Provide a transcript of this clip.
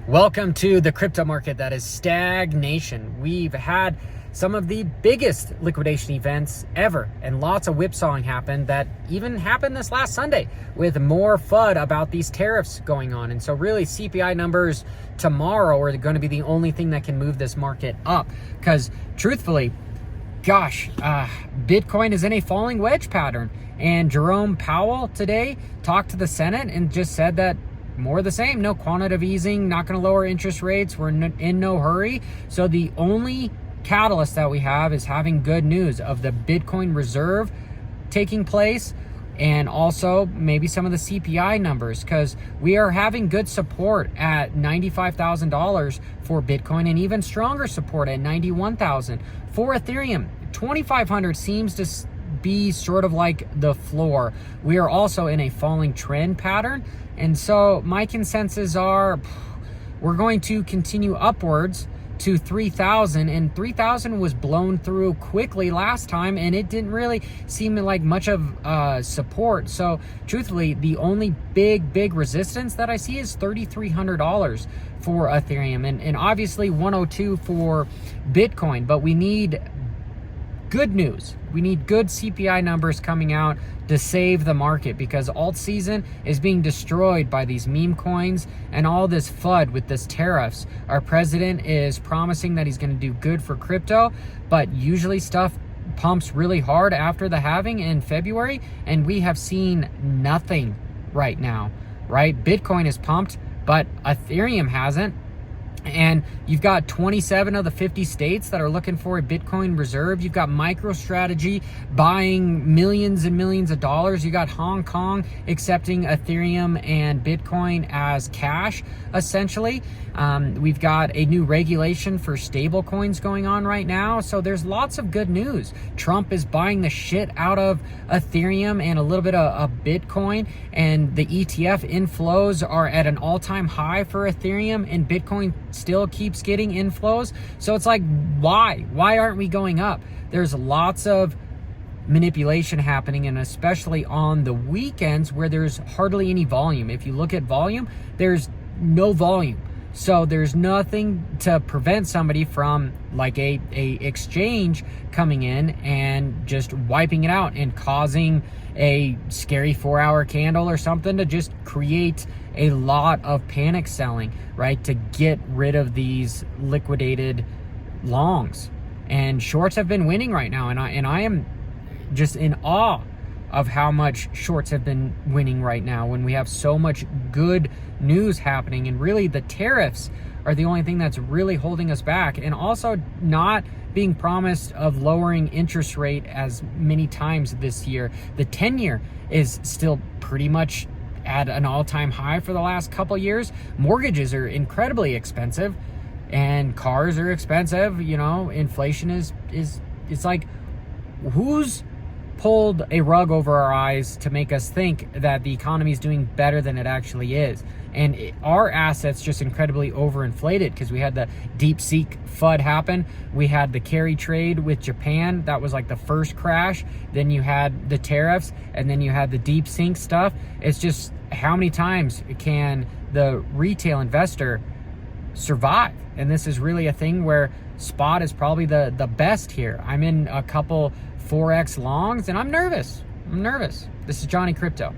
Welcome to the crypto market that is stagnation. We've had some of the biggest liquidation events ever, and lots of whipsawing happened that even happened this last Sunday with more FUD about these tariffs going on. And so really CPI numbers tomorrow are going to be the only thing that can move this market up, because truthfully, Bitcoin is in a falling wedge pattern. And Jerome Powell today talked to the Senate and just said that more of the same, no quantitative easing, not going to lower interest rates, we're in no hurry. So the only catalyst that we have is having good news of the Bitcoin reserve taking place, and also maybe some of the CPI numbers, because we are having good support at $95,000 for Bitcoin and even stronger support at $91,000 for Ethereum. 2,500 seems to be sort of like the floor. We are also in a falling trend pattern, and so my consensus are we're going to continue upwards to 3,000, and 3,000 was blown through quickly last time, and it didn't really seem like much of support. So truthfully, the only big resistance that I see is $3,300 for Ethereum, and obviously 102 for Bitcoin. But we need good news. We need good CPI numbers coming out to save the market, because alt season is being destroyed by these meme coins and all this FUD with this tariffs. Our president is promising that he's going to do good for crypto, but usually stuff pumps really hard after the halving in February, and we have seen nothing right now, right? Bitcoin is pumped, but Ethereum hasn't. And you've got 27 of the 50 states that are looking for a Bitcoin reserve. You've got MicroStrategy buying millions and millions of dollars. You got Hong Kong accepting Ethereum and Bitcoin as cash, essentially. We've got a new regulation for stable coins going on right now. So there's lots of good news. Trump is buying the shit out of Ethereum and a little bit of Bitcoin, and the ETF inflows are at an all-time high for Ethereum, and Bitcoin still keeps getting inflows. So it's like, why aren't we going up? There's lots of manipulation happening, and especially on the weekends where there's hardly any volume. If you look at volume, there's no volume. So there's nothing to prevent somebody from, like a exchange coming in and just wiping it out and causing a scary 4-hour candle or something to just create a lot of panic selling, right? To get rid of these liquidated longs. And shorts have been winning right now, and I am just in awe of how much shorts have been winning right now when we have so much good news happening. And really the tariffs are the only thing that's really holding us back, and also not being promised of lowering interest rate as many times this year. The 10-year is still pretty much at an all-time high for the last couple years. Mortgages are incredibly expensive, and cars are expensive. You know, inflation is it's like, who's pulled a rug over our eyes to make us think that the economy is doing better than it actually is? And our assets just incredibly overinflated, because we had the DeepSeek FUD happen. We had the carry trade with Japan. That was like the first crash. Then you had the tariffs, and then you had the DeepSeek stuff. It's just, how many times can the retail investor survive? And this is really a thing where spot is probably the best here. I'm in a couple Forex longs, and I'm nervous. This is Johnny Crypto.